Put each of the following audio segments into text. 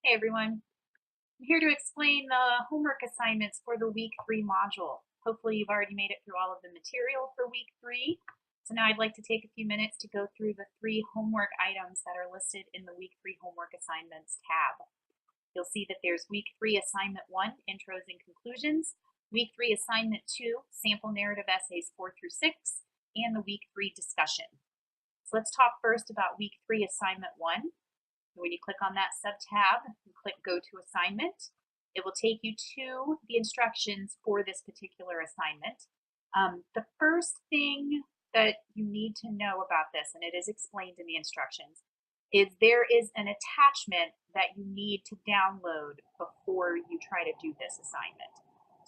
Hey everyone, I'm here to explain the homework assignments for the week 3 module. Hopefully you've already made it through all of the material for week 3. So now I'd like to take a few minutes to go through the 3 homework items that are listed in the week 3 homework assignments tab. You'll see that there's week 3 assignment 1, intros and conclusions, week 3 assignment 2, sample narrative essays 4 through 6, and the week 3 discussion. So let's talk first about week 3 assignment 1. When you click on that sub-tab and click Go to Assignment, it will take you to the instructions for this particular assignment. The first thing that you need to know about this, and it is explained in the instructions, is there is an attachment that you need to download before you try to do this assignment.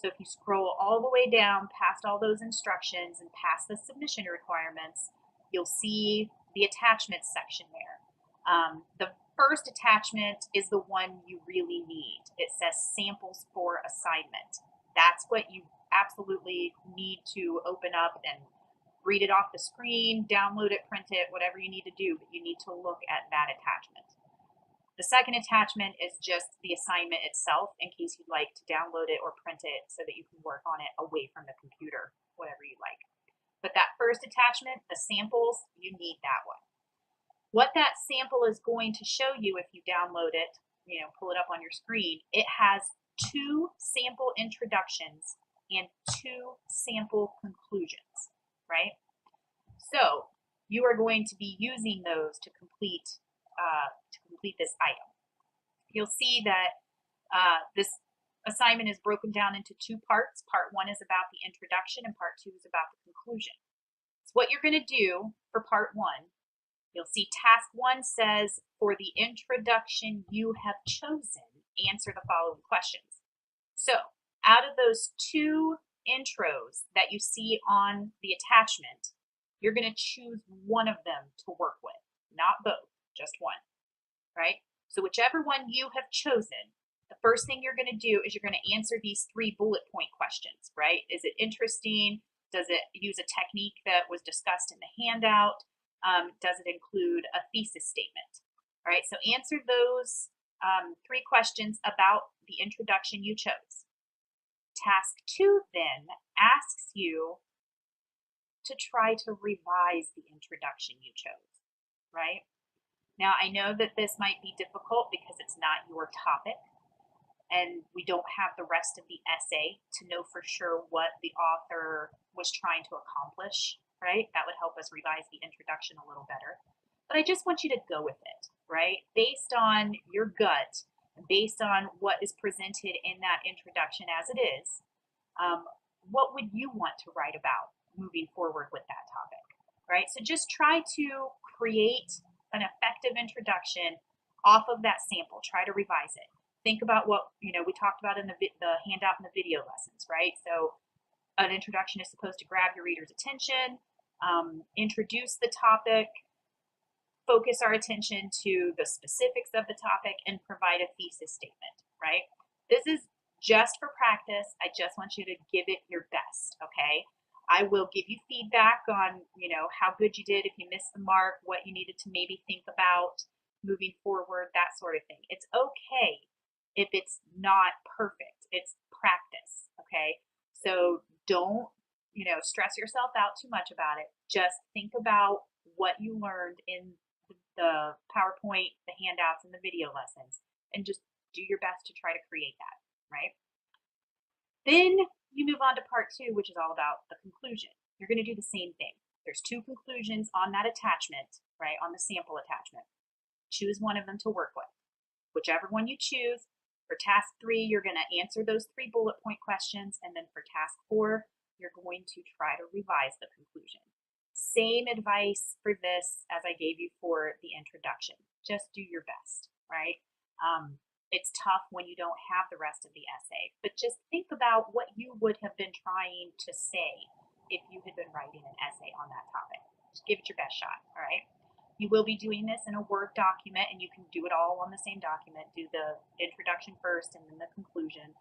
So if you scroll all the way down past all those instructions and past the submission requirements, you'll see the attachments section there. The first attachment is the one you really need. It says samples for assignment. That's what you absolutely need to open up and read it off the screen, download it, print it, whatever you need to do, but you need to look at that attachment. The second attachment is just the assignment itself in case you'd like to download it or print it so that you can work on it away from the computer, whatever you like. But that first attachment, the samples, you need that one. What that sample is going to show you if you download it, pull it up on your screen, it has 2 sample introductions and 2 sample conclusions, right? So you are going to be using those to complete this item. You'll see that this assignment is broken down into 2 parts. Part 1 is about the introduction and part 2 is about the conclusion. So what you're going to do for part 1, you'll see task 1 says, for the introduction you have chosen, answer the following questions. So out of those 2 intros that you see on the attachment, you're going to choose one of them to work with, not both, just one, right? So whichever one you have chosen, the first thing you're going to do is you're going to answer these 3 bullet point questions, right? Is it interesting? Does it use a technique that was discussed in the handout? Does it include a thesis statement? All right, so answer those 3 questions about the introduction you chose. Task 2 then asks you to try to revise the introduction you chose, right? Now, I know that this might be difficult because it's not your topic, and we don't have the rest of the essay to know for sure what the author was trying to accomplish, right? That would help us revise the introduction a little better. But I just want you to go with it, right? Based on your gut, based on what is presented in that introduction as it is, what would you want to write about moving forward with that topic, right? So just try to create an effective introduction off of that sample. Try to revise it. Think about what we talked about in the handout and the video lessons, right? So an introduction is supposed to grab your reader's attention, introduce the topic, focus our attention to the specifics of the topic, and provide a thesis statement, right? This is just for practice. I just want you to give it your best, okay? I will give you feedback on, how good you did, if you missed the mark, what you needed to maybe think about moving forward, that sort of thing. It's okay if it's not perfect. It's practice, okay? So don't, stress yourself out too much about it. Just think about what you learned in the PowerPoint, the handouts, and the video lessons, and just do your best to try to create that, right? Then you move on to part 2, which is all about the conclusion. You're going to do the same thing. There's 2 conclusions on that attachment, right, on the sample attachment. Choose one of them to work with. Whichever one you choose, for task 3, you're going to answer those 3 bullet point questions, and then for task 4, you're going to try to revise the conclusion. Same advice for this as I gave you for the introduction. Just do your best, right? It's tough when you don't have the rest of the essay, but just think about what you would have been trying to say if you had been writing an essay on that topic. Just give it your best shot, all right? You will be doing this in a Word document, and you can do it all on the same document. Do the introduction first and then the conclusion,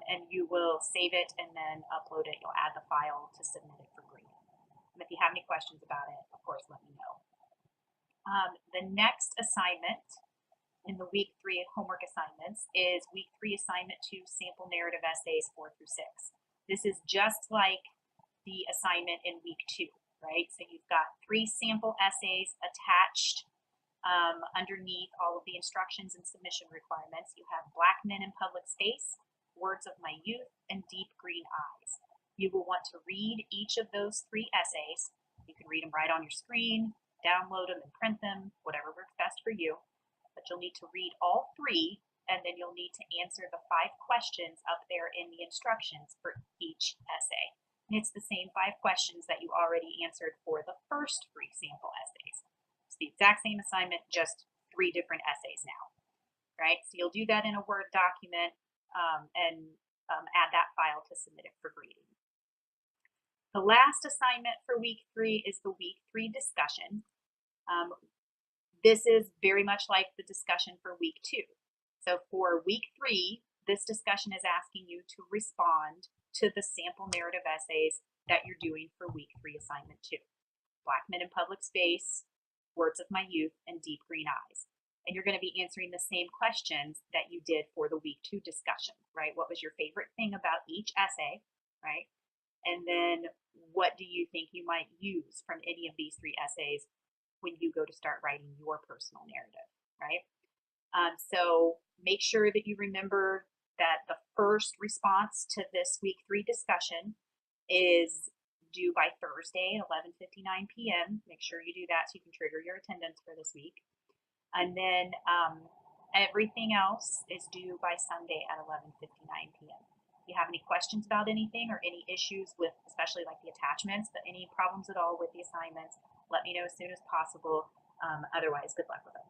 and you will save it and then upload it. You'll add the file to submit it for grading. And if you have any questions about it, of course, let me know. The next assignment in the week 3 homework assignments is week 3 assignment 2 sample narrative essays 4 through 6. This is just like the assignment in week 2, right? So you've got 3 sample essays attached underneath all of the instructions and submission requirements. You have Black Men in Public Space, Words of My Youth, and Deep Green Eyes. You will want to read each of those 3 essays. You can read them right on your screen, download them and print them, whatever works best for you. But you'll need to read all 3, and then you'll need to answer the 5 questions up there in the instructions for each essay. And it's the same 5 questions that you already answered for the first 3 sample essays. It's the exact same assignment, just 3 different essays now, right? So you'll do that in a Word document and add that file to submit it for grading. The last assignment for week 3 is the week 3 discussion. This is very much like the discussion for week 2. So for week 3, this discussion is asking you to respond to the sample narrative essays that you're doing for week 3 assignment 2. Black Men in Public Space, Words of My Youth, and Deep Green Eyes. And you're going to be answering the same questions that you did for the week 2 discussion, right? What was your favorite thing about each essay, right? And then what do you think you might use from any of these 3 essays when you go to start writing your personal narrative, right? So make sure that you remember that the first response to this week 3 discussion is due by Thursday at 11:59 p.m. Make sure you do that so you can trigger your attendance for this week. And then everything else is due by Sunday at 11:59 p.m. If you have any questions about anything or any issues with, especially like the attachments, but any problems at all with the assignments, let me know as soon as possible. Otherwise, good luck with them.